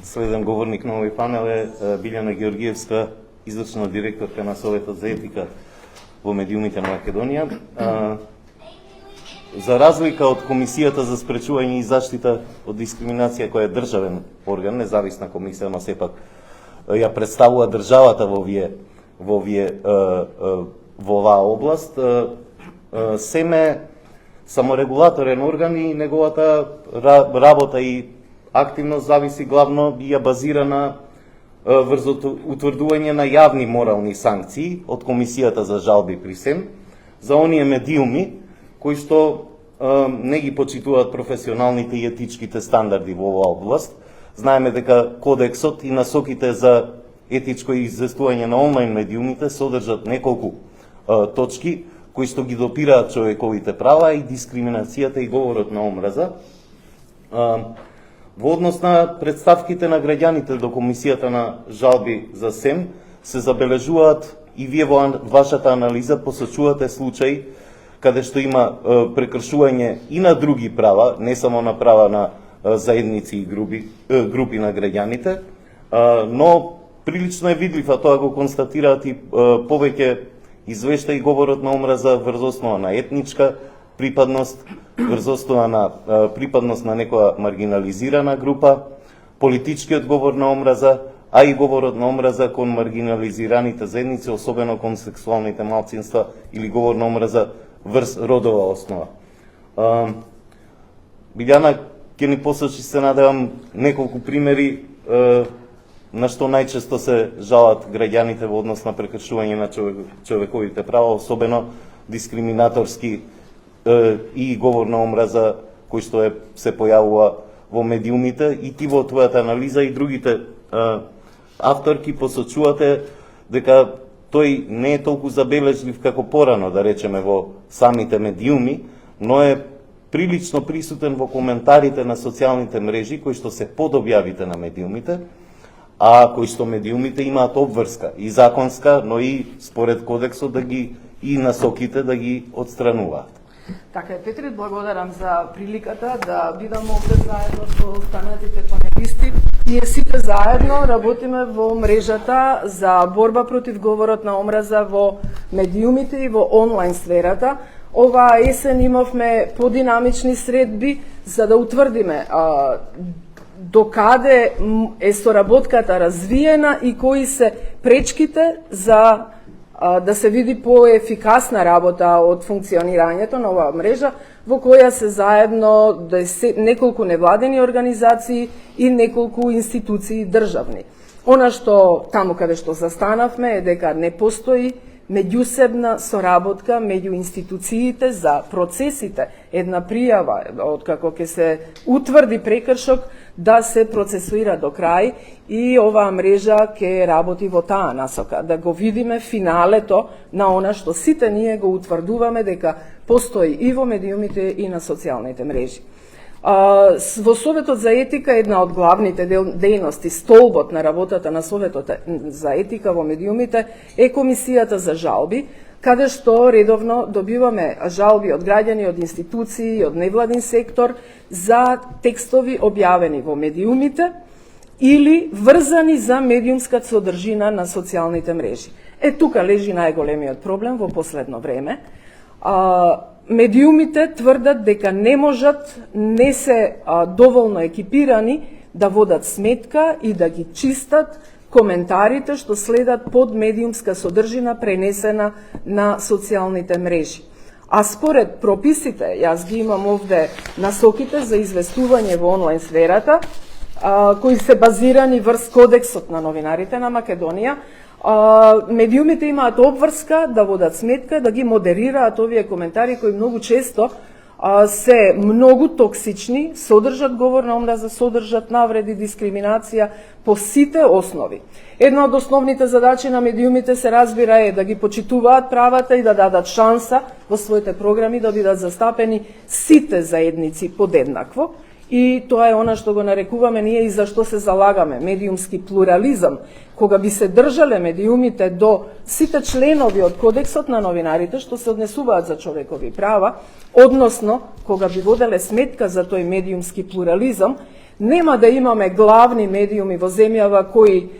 Следен говорник на овој панел е Билјана Георгиевска, извршна директорка на Советот за етика во медиумите на Македонија. За разлика од Комисијата за спречување и заштита од дискриминација, која е државен орган, независна комисија, но сепак ја представува државата во оваа област, СЕМ саморегулаторен орган и неговата работа и активност зависи главно и ја базира на врз утврдување на јавни морални санкции од Комисијата за жалби при СЕМ за оние медиуми кои што не ги почитуваат професионалните и етичките стандарди во оваа област. Знаеме дека кодексот и насоките за етичко известување на онлайн медиумите содржат неколку точки кои што ги допираат човековите права и дискриминацијата и говорот на омраза. Во однос на представките на граѓаните до Комисијата на жалби за СЕМ се забележуваат и вие во вашата анализа посочувате случаи каде што има прекршување и на други права, не само на права на заедници и групи на граѓаните, но прилично е видлив, а тоа го констатираат и повеќе извештаи говорот на омраза врз основа на етничка припадност, врз основа на припадност на некоја маргинализирана група, политичкиот говор на омраза, а и говорот на омраза кон маргинализираните заедници, особено кон сексуалните малцинства или говор на омраза врз родова основа. Билјана ќе ни посочи, се надевам, неколку примери на што најчесто се жалат граѓаните во однос на прекршување на човековите права, особено дискриминаторски и говор на омраза кој што се појавува во медиумите, и ти во твојата анализа и другите авторки посочувате дека тој не е толку забележлив како порано, да речеме, во самите медиуми, но е прилично присутен во коментарите на социјалните мрежи кои што се под објавите на медиумите, а кои што медиумите имаат обврска и законска, но и според кодексот да ги и насоките да ги отстрануваат. Така е, Петри, благодарам за приликата да бидам овде заедно со останатите панелисти. Ние сите заедно работиме во мрежата за борба против говорот на омраза во медиумите и во онлайн сферата. Оваа есен имавме подинамични средби за да утврдиме докаде е соработката развиена и кои се пречките за да се види поефикасна работа од функционирањето на оваа мрежа, во која се заедно неколку невладени организации и неколку институции државни. Она што таму каде што застанавме е дека не постои меѓусебна соработка меѓу институциите за процесите, една пријава откако ќе се утврди прекршок да се процесуира до крај, и оваа мрежа ќе работи во таа насока, да го видиме финалето на она што сите ние го утврдуваме дека постои и во медиумите и на социјалните мрежи. Во Советот за етика една од главните дејности, столбот на работата на Советот за етика во медиумите е Комисијата за жалби, каде што редовно добиваме жалби од граѓани, од институции, од невладин сектор за текстови објавени во медиумите или врзани за медиумска содржина на социјалните мрежи. Тука лежи најголемиот проблем во последно време. Медиумите тврдат дека не можат, не се доволно екипирани да водат сметка и да ги чистат коментарите што следат под медиумска содржина пренесена на социјалните мрежи. А според прописите, јас ги имам овде насоките за известување во онлайн сферата, кои се базирани врз Кодексот на новинарите на Македонија, медиумите имаат обврска да водат сметка, да ги модерираат овие коментари кои многу често се многу токсични, содржат говор на омраза, содржат навреди, дискриминација по сите основи. Една од основните задачи на медиумите се разбира е да ги почитуваат правата и да дадат шанса во своите програми да бидат застапени сите заедници подеднакво. И тоа е она што го нарекуваме ние и за што се залагаме, медиумски плурализам, кога би се држале медиумите до сите членови од Кодексот на новинарите што се однесуваат за човекови права, односно кога би воделе сметка за тој медиумски плурализам, Нема да имаме главни медиуми во земјава кои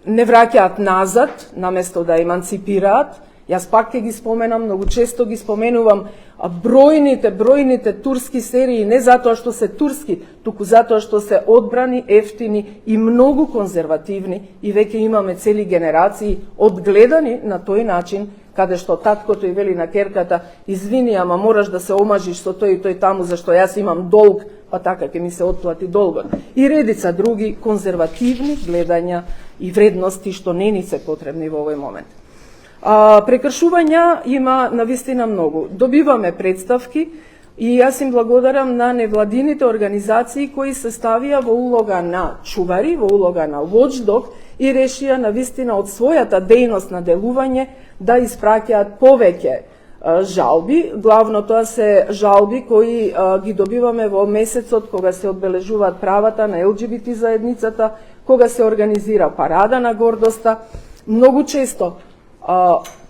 не враќаат назад, наместо да еманципираат. Јас пак ќе ги споменам, многу често ги споменувам бројните турски серии, не затоа што се турски, туку затоа што се одбрани, ефтини и многу конзервативни, и веќе имаме цели генерации одгледани на тој начин, каде што таткото и вели на керката: извини, ама мораш да се омажиш со тој и тој таму, зашто јас имам долг, па така ќе ми се отплати долгот. И редица други конзервативни гледања и вредности што не ни се потребни во овој момент. Прекршувања има навистина многу. Добиваме представки и јас им благодарам на невладините организации кои се ставија во улога на чувари, во улога на watchdog и решија навистина од својата дејност на делување да испраќаат повеќе жалби. Главно тоа се жалби кои ги добиваме во месецот кога се одбележуваат правата на ЛГБТ заедницата, кога се организира парада на гордоста. Многу често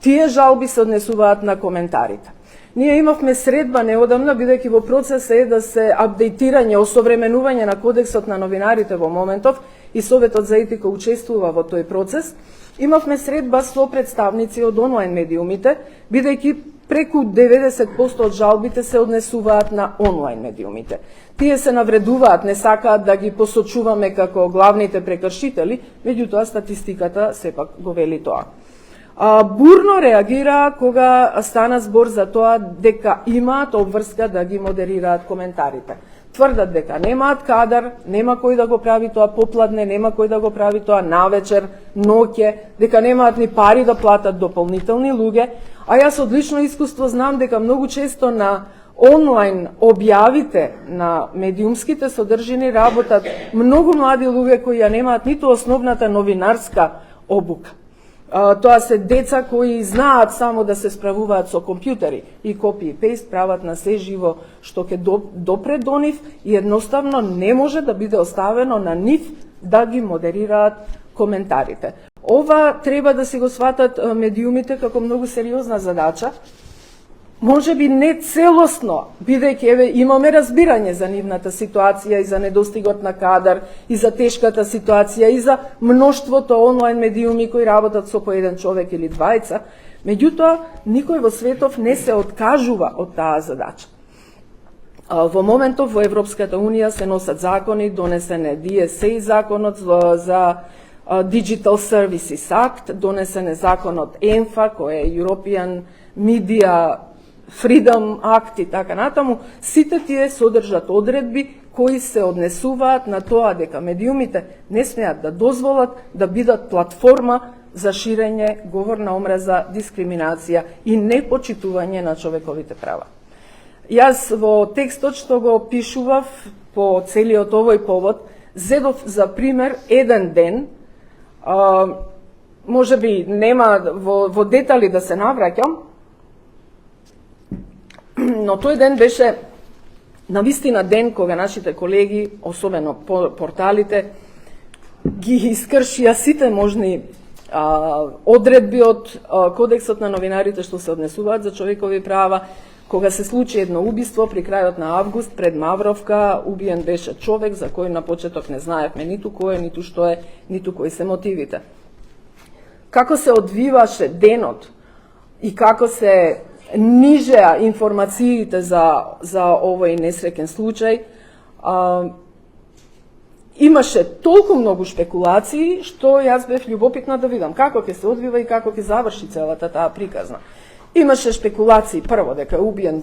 тие жалби се однесуваат на коментарите. Ние имавме средба неодамна, бидејќи во процес е да се апдейтирање, осовременување на кодексот на новинарите во моментов, и Советот за етика учествува во тој процес. Имавме средба со представници од онлайн медиумите, бидејќи преку 90% од жалбите се однесуваат на онлайн медиумите. Тие се навредуваат, не сакаат да ги посочуваме како главните прекршители, меѓутоа статистиката сепак го вели тоа. Бурно реагира кога стана збор за тоа дека имаат обврска да ги модерираат коментарите. Тврдат дека немаат кадар, нема кој да го прави тоа попладне, нема кој да го прави тоа навечер, ноќе, дека немаат ни пари да платат дополнителни луѓе, а јас од лично искуство знам дека многу често на онлайн објавите на медиумските содржини работат многу млади луѓе кои ја немаат ниту основната новинарска обука. Тоа се деца кои знаат само да се справуваат со компјутери и копи и пейст, прават на се живо што ќе допре до нив и едноставно не може да биде оставено на нив да ги модерираат коментарите. Ова треба да си го сватат медиумите како многу сериозна задача. Може би не целосно, бидејќи имаме разбирање за нивната ситуација и за недостигот на кадар, и за тешката ситуација, и за мноштвото онлайн медиуми кои работат со по еден човек или двајца, меѓутоа никој во светов не се откажува од таа задача. Во моментов во Европската Унија се носат закони, донесен е DSA законот за Digital Services Act, донесен е законот ENFA, кој е European Media Freedom Act и така натаму. Сите тие содржат одредби кои се однесуваат на тоа дека медиумите не смеат да дозволат да бидат платформа за ширење говор на омраза, дискриминација и непочитување на човековите права. Јас во текстот што го пишував по целиот овој повод, зедов за пример еден ден, може би нема во детали да се навраќам, но тој ден беше навистина ден кога нашите колеги, особено порталите, ги искршија сите можни одредби од Кодексот на новинарите што се однесуваат за човекови права, кога се случи едно убиство при крајот на август пред Мавровка. Убиен беше човек за кој на почеток не знаевме ниту кој е, ниту што е, ниту кои се мотивите. Како се одвиваше денот и како се нижеа информациите за овој несреќен случај, имаше толку многу шпекулации што јас бев љубопитна да видам како ќе се одвива и како ќе заврши целата таа приказна. Имаше шпекулации прво дека е убиен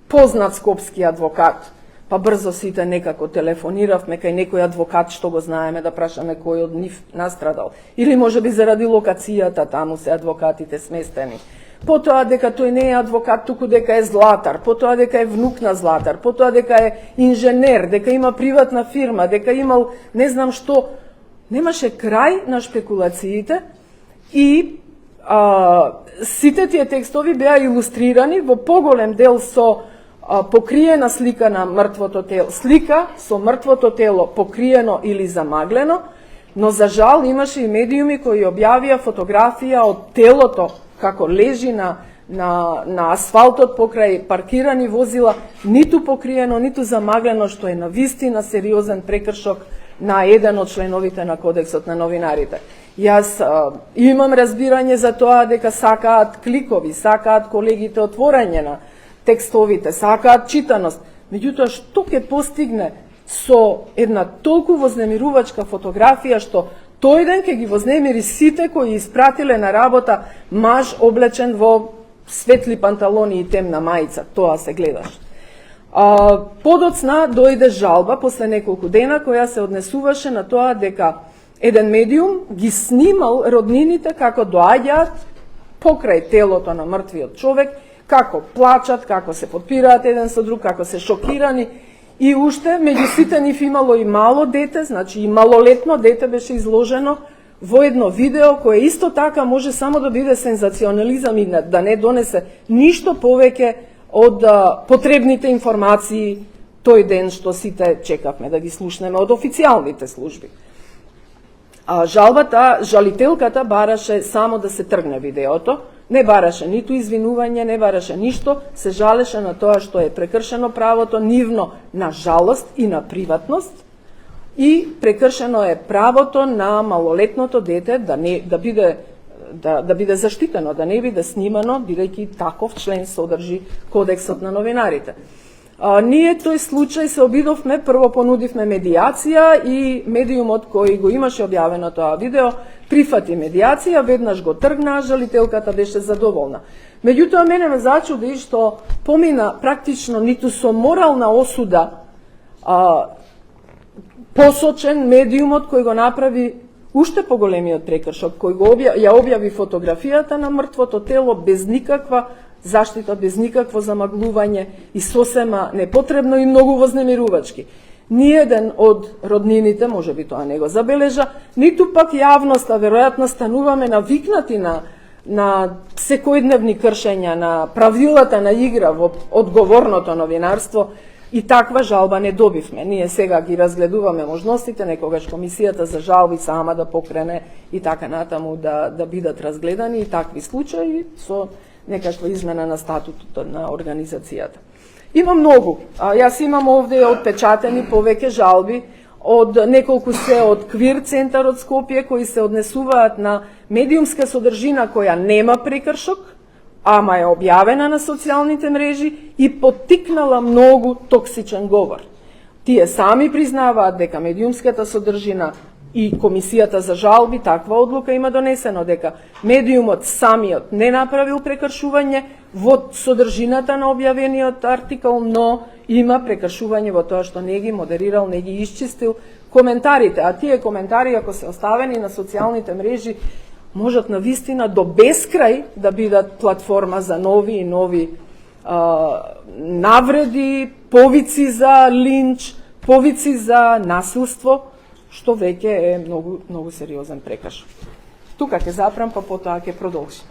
познат скопски адвокат, па брзо сите некако телефониравме кај некој адвокат што го знаеме да прашаме кој од нив настрадал. Или можеби заради локацијата, таму се адвокатите сместени. Потоа дека тој не е адвокат, туку дека е златар, потоа дека е внук на златар, потоа дека е инженер, дека има приватна фирма, дека имал не знам што. Немаше крај на шпекулациите и сите тие текстови беа илустрирани во поголем дел со покриена слика на мртвото тело, слика со мртвото тело покриено или замаглено, но за жал имаше и медиуми кои објавија фотографија од телото како лежи на на асфалтот покрај паркирани возила, ниту покриено, ниту замаглено, што е навистина сериозен прекршок на еден од членовите на Кодексот на новинарите. Јас имам разбирање за тоа дека сакаат кликови, сакаат колегите отворање на текстовите, сакаат читаност. Меѓутоа, што ќе постигне со една толку вознемирувачка фотографија што тој ден ќе ги вознемири сите кои испратиле на работа маж облечен во светли панталони и темна мајца. Тоа се гледаш. Подоцна дојде жалба после неколку дена која се однесуваше на тоа дека еден медиум ги снимал роднините како доаѓаат покрај телото на мртвиот човек, како плачат, како се подпираат еден со друг, како се шокирани. И уште, меѓу сите нив имало и мало дете, значи и малолетно дете беше изложено во едно видео кое исто така може само да биде сензационализам и да не донесе ништо повеќе од потребните информации тој ден што сите чекавме да ги слушнеме од официјалните служби. Жалителката бараше само да се тргне видеото, не бараше ниту извинување, не бараше ништо, се жалеше на тоа што е прекршено правото нивно на жалост и на приватност и прекршено е правото на малолетното дете да биде заштитено, да не биде снимано, бидејќи таков член содржи Кодексот на новинарите. Ние тој случај се обидовме, прво понудивме медијација и медиумот кој го имаше објавено тоа видео прифати медијација, веднаш го тргна, жалителката беше задоволна. Меѓутоа, мене ме зачуди што помина практично ниту со морална осуда посочен медиумот кој го направи уште поголемиот прекршок, кој ја објави фотографијата на мртвото тело без никаква заштита, без никакво замаглување и сосема непотребно и многу вознемирувачки. Ниеден од роднините, може би тоа не го забележа, ниту пак јавноста, веројатно стануваме навикнати на секојдневни кршења, на правилата на игра во одговорното новинарство, и таква жалба не добивме. Ние сега ги разгледуваме можностите, некогаш комисијата за жалби сама да покрене и така натаму да бидат разгледани и такви случаи со некаква измена на статутот на организацијата. Има многу. Јас имам овде отпечатени повеќе жалби од неколку се од Квир центарот Скопје кои се однесуваат на медиумска содржина која нема прекршок, ама е објавена на социјалните мрежи и поттикнала многу токсичен говор. Тие сами признаваат дека медиумската содржина и комисијата за жалби таква одлука има донесено дека медиумот самиот не направил прекршување во содржината на објавениот артикал, но има прекршување во тоа што не ги модерирал, не ги исчистил коментарите, а тие коментари ако се оставени на социјалните мрежи можат на вистина до бескрај да бидат платформа за нови и нови навреди, повици за линч, повици за насилство, што веќе е многу сериозен прекршок. Тука ќе запрам, па потоа ќе продолжим.